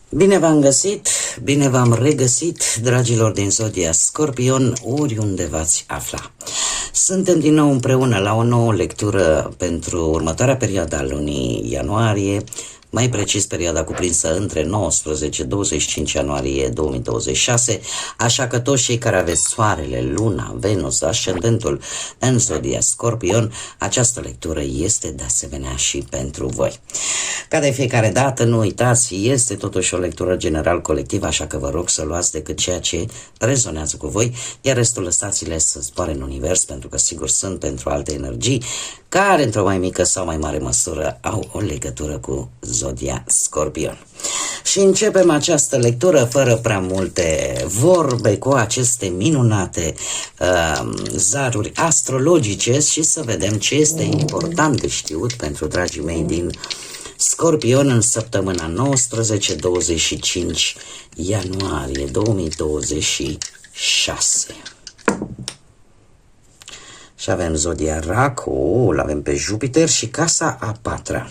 Bine v-am găsit, bine v-am regăsit, dragilor din Zodia Scorpion, oriunde v-ați afla. Suntem din nou împreună la o nouă lectură pentru următoarea perioadă a lunii ianuarie, mai precis perioada cuprinsă între 19-25 ianuarie 2026, așa că toți cei care aveți Soarele, Luna, Venus, Ascendentul în Zodia Scorpion, această lectură este de asemenea și pentru voi. Ca de fiecare dată, nu uitați, este totuși o lectură general colectivă, așa că vă rog să luați decât ceea ce rezonează cu voi, iar restul lăsați-le să zboare în univers, pentru că sigur sunt pentru alte energii care într-o mai mică sau mai mare măsură au o legătură cu Zodia Scorpion. Și începem această lectură fără prea multe vorbe cu aceste minunate zaruri astrologice și să vedem ce este important de știut pentru dragii mei din Scorpion în săptămâna 19-25 ianuarie 2026. Și avem Zodia Rac, îl avem pe Jupiter și casa a patra.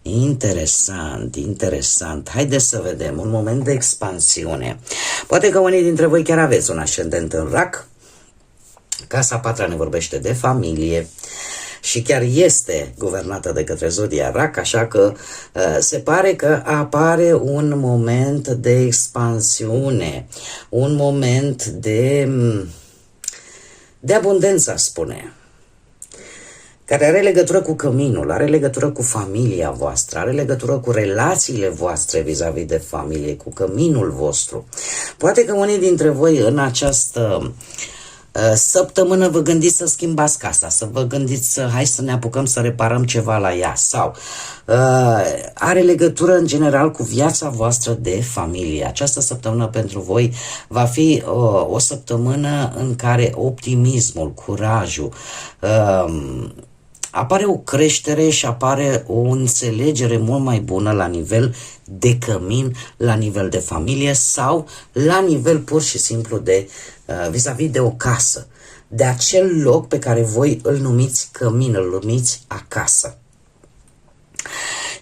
Interesant, interesant. Haideți să vedem un moment de expansiune. Poate că unii dintre voi chiar aveți un ascendent în Rac. Casa a patra ne vorbește de familie și chiar este guvernată de către Zodia Rac, așa că se pare că apare un moment de expansiune, un moment de abundență, spune, care are legătură cu căminul, are legătură cu familia voastră, are legătură cu relațiile voastre vis-a-vis de familie, cu căminul vostru. Poate că unii dintre voi în această săptămână vă gândiți să schimbați casa, să vă gândiți hai să ne apucăm să reparăm ceva la ea, sau are legătură în general cu viața voastră de familie. Această săptămână pentru voi va fi o săptămână în care optimismul, curajul, apare o creștere și apare o înțelegere mult mai bună la nivel de cămin, la nivel de familie sau la nivel pur și simplu de vis-a-vis de o casă, de acel loc pe care voi îl numiți cămin, îl numiți acasă.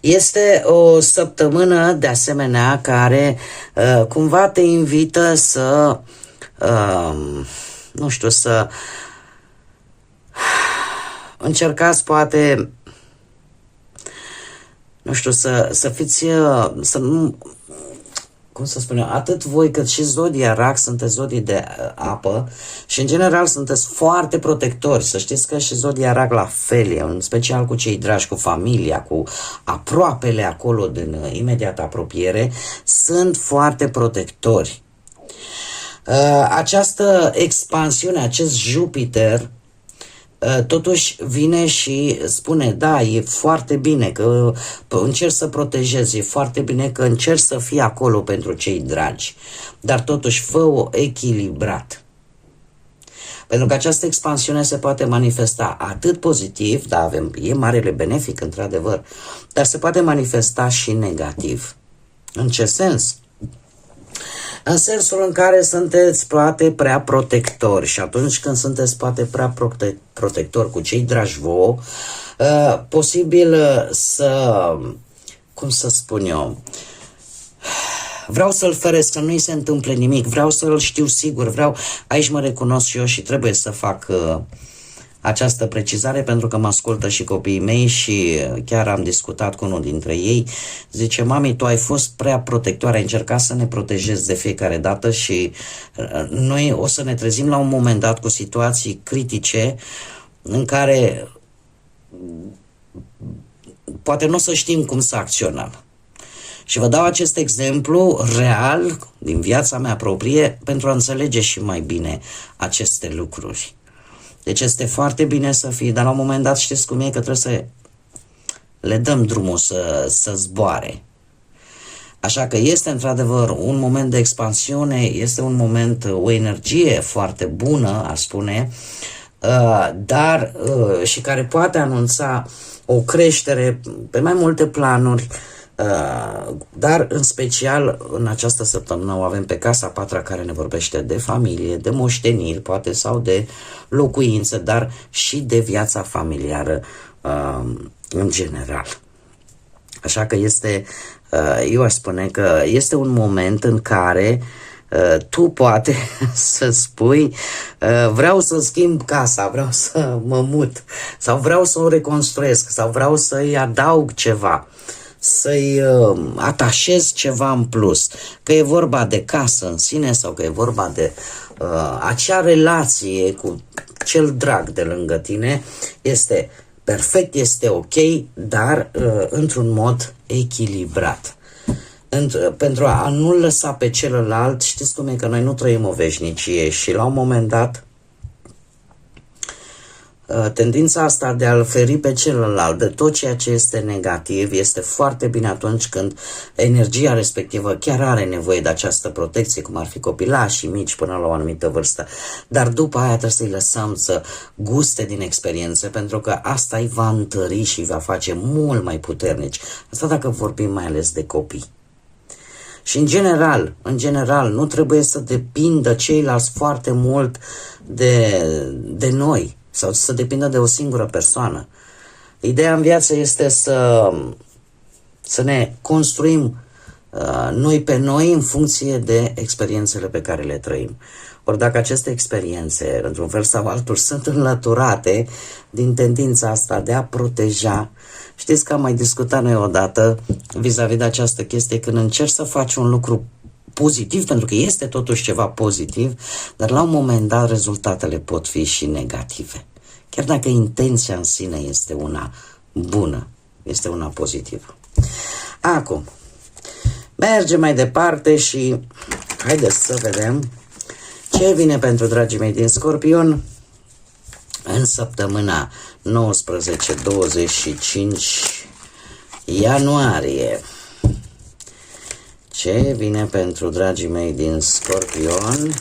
Este o săptămână de asemenea care cumva te invită să nu știu, să încercați poate, nu știu, să fiți, să nu, cum să spun eu, atât voi cât și Zodia Rac sunteți zodii de apă și în general sunteți foarte protectori. Să știți că și Zodia Rac la fel, în special cu cei dragi, cu familia, cu aproapele acolo din imediată apropiere, sunt foarte protectori. Această expansiune, acest Jupiter, totuși vine și spune, da, e foarte bine că încerci să protejezi, e foarte bine că încerci să fii acolo pentru cei dragi, dar totuși fă-o echilibrat. Pentru că această expansiune se poate manifesta atât pozitiv, da, e marele benefic într-adevăr, dar se poate manifesta și negativ. În ce sens? În sensul în care sunteți poate prea protectori și atunci când sunteți poate prea protectori cu cei dragi vouă, posibil să, cum să spun eu, vreau să-l feresc, să nu-i se întâmple nimic, vreau să-l știu sigur, aici mă recunosc și eu și trebuie să fac această precizare pentru că mă ascultă și copiii mei și chiar am discutat cu unul dintre ei. Zice, mami, tu ai fost prea protectoare, ai încercat să ne protejezi de fiecare dată și noi o să ne trezim la un moment dat cu situații critice în care poate nu o să știm cum să acționăm. Și vă dau acest exemplu real din viața mea proprie pentru a înțelege și mai bine aceste lucruri. Deci este foarte bine să fii, dar la un moment dat știți cum e, că trebuie să le dăm drumul să zboare. Așa că este într-adevăr un moment de expansiune, este un moment, o energie foarte bună, aș spune, dar și care poate anunța o creștere pe mai multe planuri, dar în special în această săptămână o avem pe Casa Patra, care ne vorbește de familie, de moșteniri poate, sau de locuință, dar și de viața familiară în general. Așa că eu aș spune că este un moment în care tu poate să spui vreau să schimb casa, vreau să mă mut, sau vreau să o reconstruiesc, sau vreau să-i adaug ceva, să-i atașez ceva în plus, că e vorba de casă în sine sau că e vorba de acea relație cu cel drag de lângă tine. Este perfect, este ok, dar într-un mod echilibrat. Pentru a nu lăsa pe celălalt, știți cum e, că noi nu trăim o veșnicie și la un moment dat tendința asta de a-l feri pe celălalt de tot ceea ce este negativ este foarte bine atunci când energia respectivă chiar are nevoie de această protecție, cum ar fi copilașii mici până la o anumită vârstă. Dar după aia trebuie să-i lăsăm să guste din experiențe, pentru că asta îi va întări și îi va face mult mai puternici. Asta dacă vorbim mai ales de copii. Și în general, nu trebuie să depindă ceilalți foarte mult de noi sau să depindă de o singură persoană. Ideea în viață este să ne construim noi pe noi în funcție de experiențele pe care le trăim. Ori dacă aceste experiențe, într-un fel sau altul, sunt înlăturate din tendința asta de a proteja. Știți că am mai discutat noi odată vis-a-vis de această chestie, când încerci să faci un lucru pozitiv, pentru că este totuși ceva pozitiv, dar la un moment dat rezultatele pot fi și negative. Chiar dacă intenția în sine este una bună, este una pozitivă. Acum, mergem mai departe și haideți să vedem ce vine pentru dragii mei din Scorpion în săptămâna 19-25 ianuarie. Ce vine pentru dragii mei din Scorpion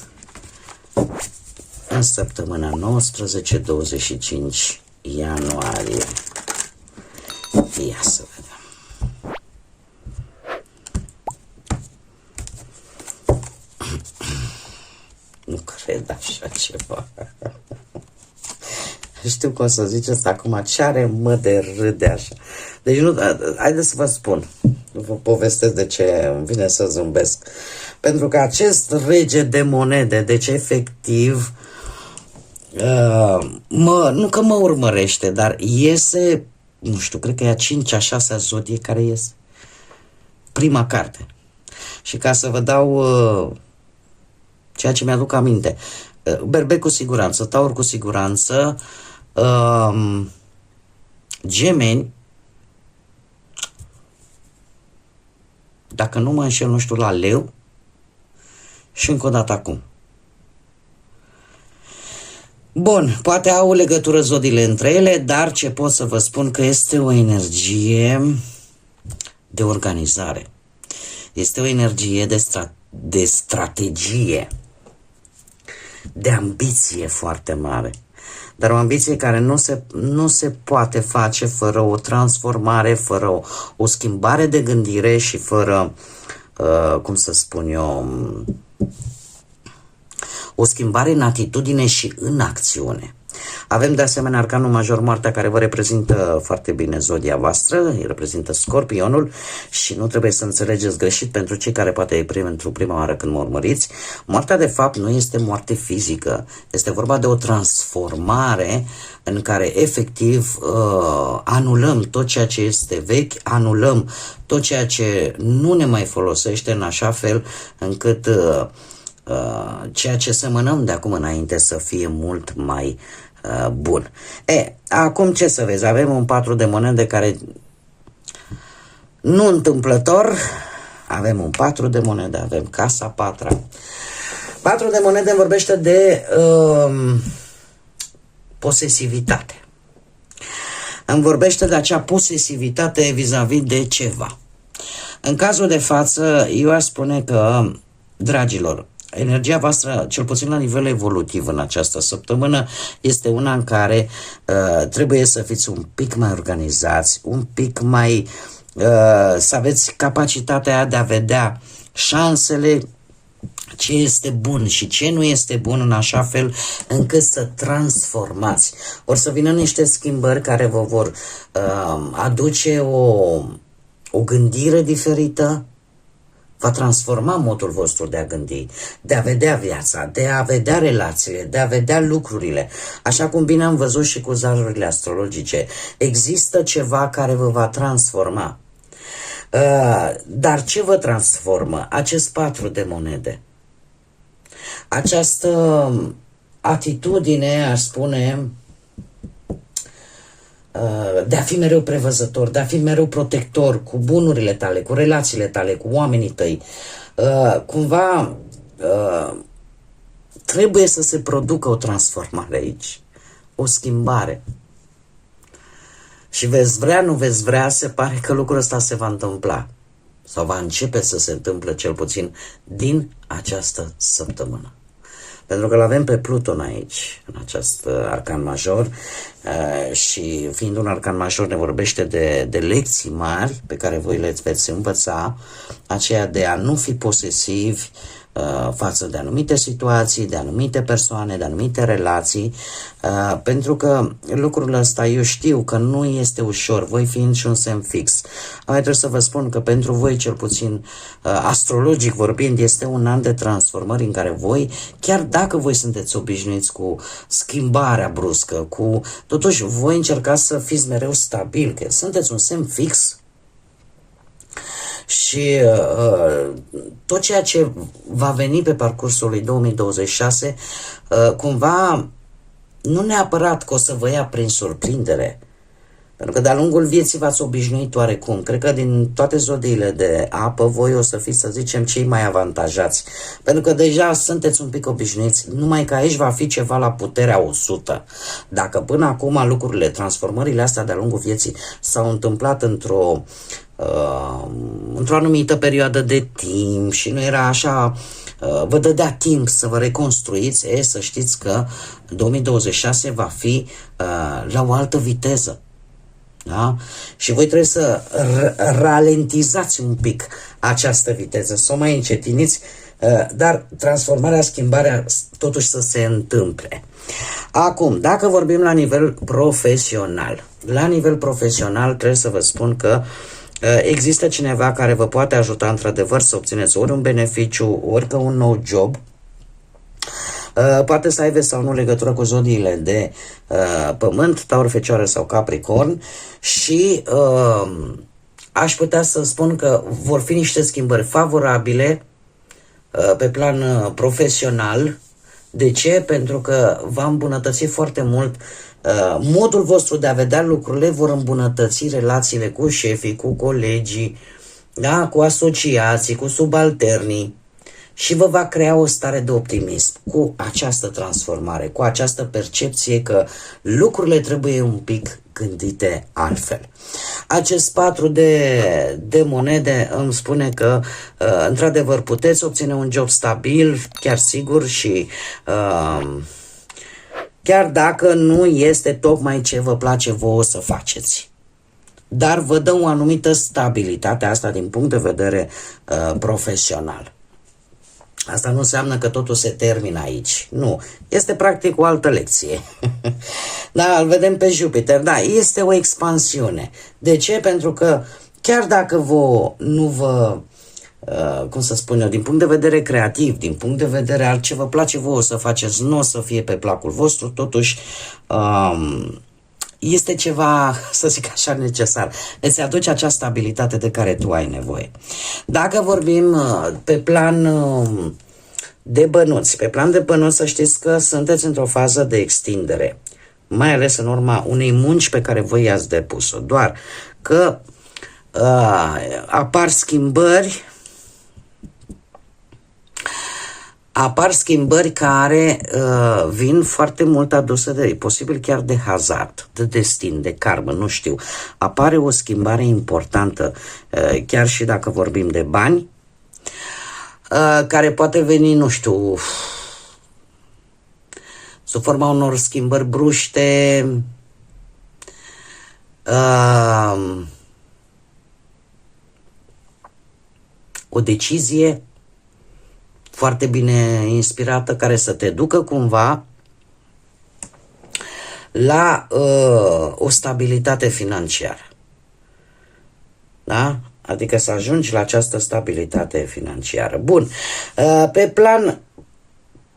în săptămâna 19-25 ianuarie? Ia să vedem. Nu cred așa ceva. Știu că o să ziceți acum, ce are mă de râde așa. Deci nu, haideți să vă spun, vă povestesc de ce îmi vine să zâmbesc. Pentru că acest rege de monede, deci efectiv, nu că mă urmărește, dar iese, nu știu, cred că e a 5-a, 6-a zodie care iese. Prima carte. Și ca să vă dau ceea ce mi-aduc aminte, Berbec cu siguranță, Taur cu siguranță, Gemeni, dacă nu mă înșel, nu știu, la Leu și încă o dată acum. Bun, poate au legătură zodiile între ele, dar ce pot să vă spun că este o energie de organizare. Este o energie de strategie, de ambiție foarte mare. Dar o ambiție care nu se poate face fără o transformare, fără o schimbare de gândire și fără, cum să spun eu, o schimbare în atitudine și în acțiune. Avem de asemenea arcanul major Moartea, care vă reprezintă foarte bine zodia voastră, îi reprezintă Scorpionul și nu trebuie să înțelegeți greșit pentru cei care poate pentru prima oară când mă urmăriți. Moartea de fapt nu este moarte fizică, este vorba de o transformare în care efectiv anulăm tot ceea ce este vechi, anulăm tot ceea ce nu ne mai folosește, în așa fel încât ceea ce semănăm de acum înainte să fie mult mai bun. Acum ce să vezi? Avem un 4 de monede care nu întâmplător, avem un 4 de monede, avem Casa Patra. 4 de monede vorbește de posesivitate. Îmi vorbește de acea posesivitate vis-a-vis de ceva. În cazul de față, eu aș spune că, dragilor, energia voastră, cel puțin la nivel evolutiv în această săptămână, este una în care trebuie să fiți un pic mai organizați, un pic mai să aveți capacitatea aia de a vedea șansele, ce este bun și ce nu este bun, în așa fel încât să transformați. Or să vină niște schimbări care vă vor aduce o gândire diferită, va transforma modul vostru de a gândi, de a vedea viața, de a vedea relațiile, de a vedea lucrurile. Așa cum bine am văzut și cu zarurile astrologice, există ceva care vă va transforma. Dar ce vă transformă? Acest 4 de monede. Această atitudine, aș spune, de a fi mereu prevăzător, de a fi mereu protector cu bunurile tale, cu relațiile tale, cu oamenii tăi. Cumva trebuie să se producă o transformare aici, o schimbare. Și veți vrea, nu veți vrea, se pare că lucrul ăsta se va întâmpla. Sau va începe să se întâmple, cel puțin din această săptămână. Pentru că l-avem pe Pluton aici, în acest arcan major, și fiind un arcan major ne vorbește de lecții mari pe care voi le veți învăța, aceea de a nu fi posesivi față de anumite situații, de anumite persoane, de anumite relații, pentru că lucrul ăsta eu știu că nu este ușor, voi fiind și un semn fix. Mai trebuie să vă spun că pentru voi, cel puțin astrologic vorbind, este un an de transformări în care voi, chiar dacă voi sunteți obișnuiți cu schimbarea bruscă, totuși voi încercați să fiți mereu stabil, că sunteți un semn fix. Și tot ceea ce va veni pe parcursul lui 2026, cumva, nu neapărat că o să vă ia prin surprindere, pentru că de-a lungul vieții v-ați obișnuit oarecum. Cred că din toate zodiile de apă, voi o să fiți, să zicem, cei mai avantajați, pentru că deja sunteți un pic obișnuiți, numai că aici va fi ceva la puterea 100. Dacă până acum lucrurile, transformările astea de-a lungul vieții s-au întâmplat într-o anumită perioadă de timp și nu era așa, vă dădea timp să vă reconstruiți, să știți că 2026 va fi la o altă viteză. Da? Și voi trebuie să ralentizați un pic această viteză, să o mai încetiniți, dar transformarea, schimbarea totuși să se întâmple. Acum, dacă vorbim la nivel profesional, trebuie să vă spun că există cineva care vă poate ajuta într-adevăr să obțineți ori un beneficiu, ori că un nou job. Poate să aibă sau nu legătură cu zodiile de pământ, Taur, Fecioară sau Capricorn, și aș putea să spun că vor fi niște schimbări favorabile pe plan profesional. De ce? Pentru că va îmbunătăți foarte mult modul vostru de a vedea lucrurile, vor îmbunătăți relațiile cu șefii, cu colegii, da? Cu asociații, cu subalternii, și vă va crea o stare de optimism cu această transformare, cu această percepție că lucrurile trebuie un pic gândite altfel. Acest 4 de monede îmi spune că într-adevăr puteți obține un job stabil, chiar sigur, și chiar dacă nu este tocmai ce vă place vouă să faceți. Dar vă dă o anumită stabilitate, asta din punct de vedere profesional. Asta nu înseamnă că totul se termină aici. Nu. Este practic o altă lecție. Da, îl vedem pe Jupiter. Da, este o expansiune. De ce? Pentru că chiar dacă nu vă, cum să spun eu, din punct de vedere creativ, din punct de vedere al ce vă place vouă să faceți, nu o să fie pe placul vostru, totuși este ceva, să zic așa, necesar. Îți aduce acea stabilitate de care tu ai nevoie. Dacă vorbim pe plan de bănuți, să știți că sunteți într-o fază de extindere, mai ales în urma unei munci pe care voi i-ați depus-o. Doar că apar schimbări care vin foarte mult aduse de, posibil chiar de hazard, de destin, de karmă, nu știu. Apare o schimbare importantă, chiar și dacă vorbim de bani. care poate veni, nu știu, sub forma unor schimbări bruște, o decizie foarte bine inspirată care să te ducă cumva la o stabilitate financiară. Da? Adică să ajungi la această stabilitate financiară. Bun. Pe plan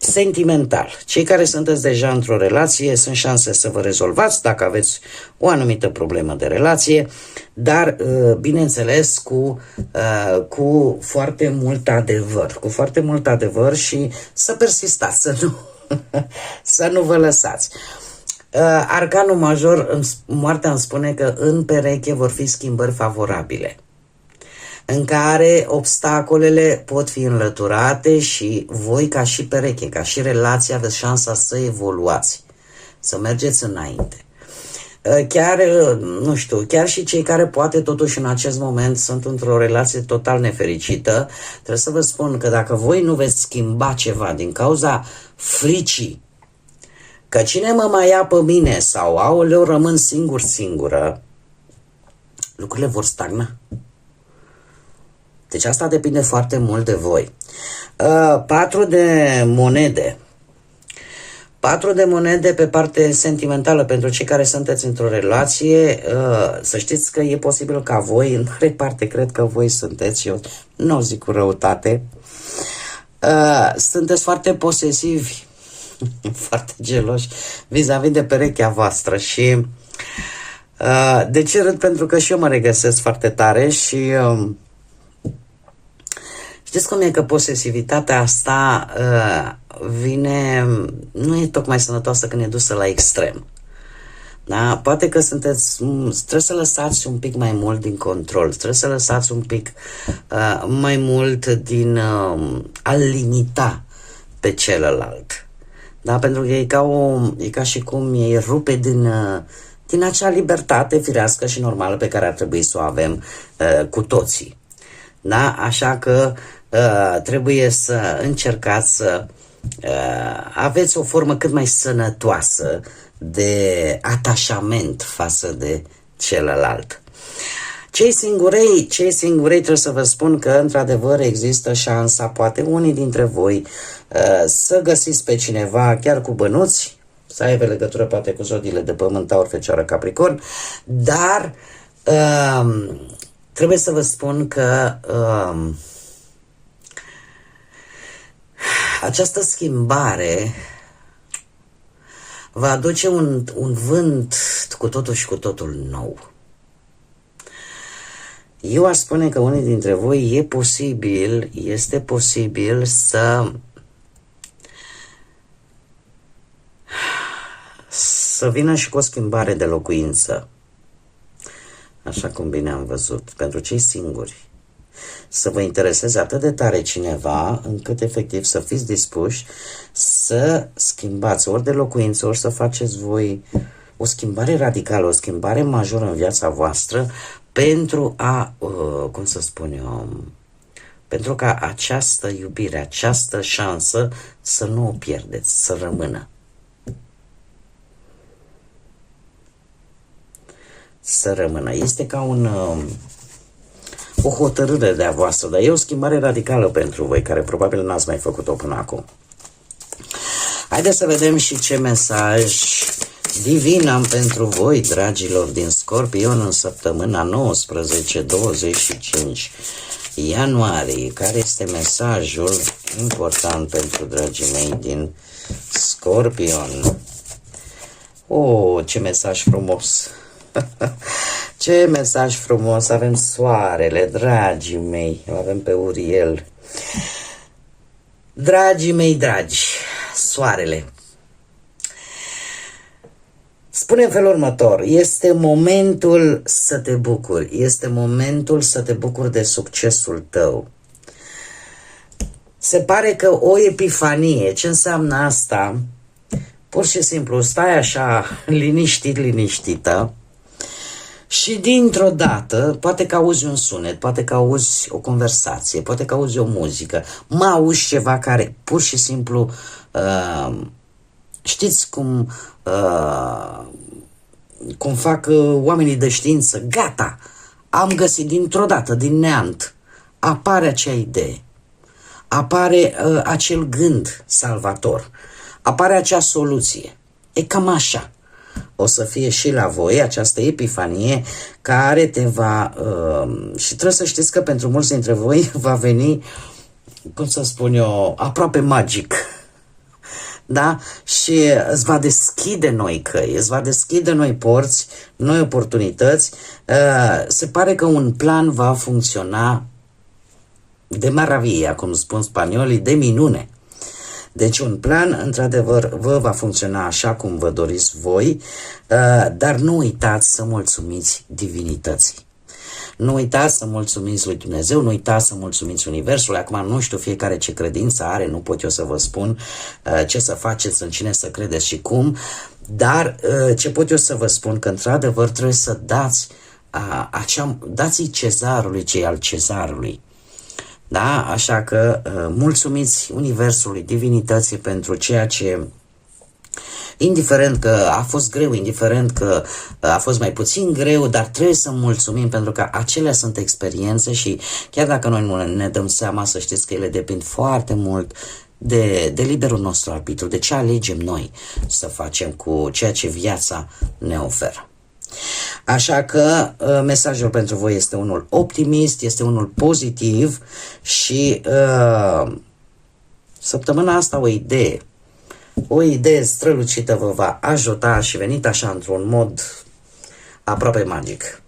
sentimental, cei care sunteți deja într-o relație, sunt șanse să vă rezolvați dacă aveți o anumită problemă de relație, dar bineînțeles cu foarte mult adevăr, cu foarte mult adevăr și să persistați, să nu vă lăsați. Arcanul major, moartea îmi spune că în pereche vor fi schimbări favorabile, în care obstacolele pot fi înlăturate și voi ca și pereche, ca și relație aveți șansa să evoluați, să mergeți înainte. Chiar, nu știu, chiar și cei care poate totuși în acest moment sunt într-o relație total nefericită, trebuie să vă spun că dacă voi nu veți schimba ceva din cauza fricii, că cine mă mai ia pe mine sau aoleu rămân singură, lucrurile vor stagna. Deci asta depinde foarte mult de voi. 4 de monede. 4 de monede pe parte sentimentală pentru cei care sunteți într-o relație. Să știți că e posibil ca voi, în mare parte cred că voi sunteți, eu nu zic cu răutate, sunteți foarte posesivi, foarte geloși vis-a-vis de perechea voastră și de ce râd? Pentru că și eu mă regăsesc foarte tare și știți cum e că posesivitatea asta vine, nu e tocmai sănătoasă când e dusă la extrem. Da? Poate că trebuie să lăsați un pic mai mult din control, trebuie să lăsați un pic mai mult din a-l limita pe celălalt. Da? Pentru că e ca și cum îi rupe din acea libertate firească și normală pe care ar trebui să o avem cu toții. Da? Așa că trebuie să încercați să aveți o formă cât mai sănătoasă de atașament față de celălalt. Cei singurei trebuie să vă spun că într-adevăr există șansa, poate unii dintre voi, să găsiți pe cineva chiar cu bănuți, să aibă legătură poate cu zodiile de pământ, Taur, Fecioară, Capricorn, dar trebuie să vă spun că această schimbare va aduce un vânt cu totul și cu totul nou. Eu aș spune că unii dintre voi este posibil să vină și cu o schimbare de locuință. Așa cum bine am văzut, pentru cei singuri. Să vă intereseze atât de tare cineva, încât efectiv să fiți dispuși să schimbați ori de locuință, ori să faceți voi o schimbare radicală, o schimbare majoră în viața voastră pentru a, cum să spun eu, pentru ca această iubire, această șansă să nu o pierdeți, să rămână. Să rămână. Este ca o hotărâre de-a voastră, dar e o schimbare radicală pentru voi, care probabil n-ați mai făcut-o până acum. Haideți să vedem și ce mesaj divin am pentru voi, dragilor din Scorpion, în săptămâna 19-25 ianuarie. Care este mesajul important pentru dragii mei din Scorpion? Oh, ce mesaj frumos! Ce mesaj frumos! Avem soarele, dragii mei, avem pe Uriel. Dragii mei dragi, soarele. Spune în felul următor: este momentul să te bucuri, este momentul să te bucuri de succesul tău. Se pare că o epifanie, ce înseamnă asta? Pur și simplu stai așa liniștită Și dintr-o dată, poate că auzi un sunet, poate că auzi o conversație, poate că auzi o muzică, auzi ceva care pur și simplu, știți cum fac oamenii de știință, gata, am găsit dintr-o dată, din neant, apare acea idee, apare acel gând salvator, apare acea soluție. E cam așa. O să fie și la voi această epifanie care te va... și trebuie să știți că pentru mulți dintre voi va veni, cum să spun eu, aproape magic. Da? Și îți va deschide noi căi, îți va deschide noi porți, noi oportunități. Se pare că un plan va funcționa de maravilla, cum spun spaniolii, de minune. Deci un plan, într-adevăr, vă va funcționa așa cum vă doriți voi, dar nu uitați să mulțumiți divinității. Nu uitați să mulțumiți lui Dumnezeu, nu uitați să mulțumiți Universului. Acum nu știu fiecare ce credință are, nu pot eu să vă spun ce să faceți, în cine să credeți și cum, dar ce pot eu să vă spun că într-adevăr trebuie să dați cezarului ce e al cezarului. Da? Așa că mulțumiți Universului, divinității pentru ceea ce, indiferent că a fost greu, indiferent că a fost mai puțin greu, dar trebuie să mulțumim pentru că acelea sunt experiențe și chiar dacă noi nu ne dăm seama, să știți că ele depind foarte mult de liberul nostru arbitru, de ce alegem noi să facem cu ceea ce viața ne oferă. Așa că mesajul pentru voi este unul optimist, este unul pozitiv și săptămâna asta o idee strălucită vă va ajuta și venit așa într-un mod aproape magic.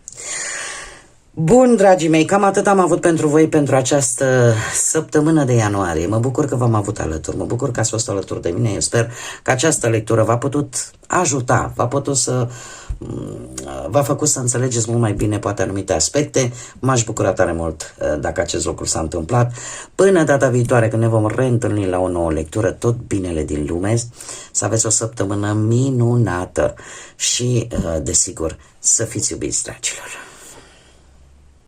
Bun, dragii mei, cam atât am avut pentru voi pentru această săptămână de ianuarie. Mă bucur că v-am avut alături, mă bucur că ați fost alături de mine. Eu sper că această lectură v-a putut ajuta, v-a făcut să înțelegeți mult mai bine poate anumite aspecte. M-aș bucura tare mult dacă acest lucru s-a întâmplat. Până data viitoare, când ne vom reîntâlni la o nouă lectură, tot binele din lume, să aveți o săptămână minunată și, desigur, să fiți iubiți, dragilor.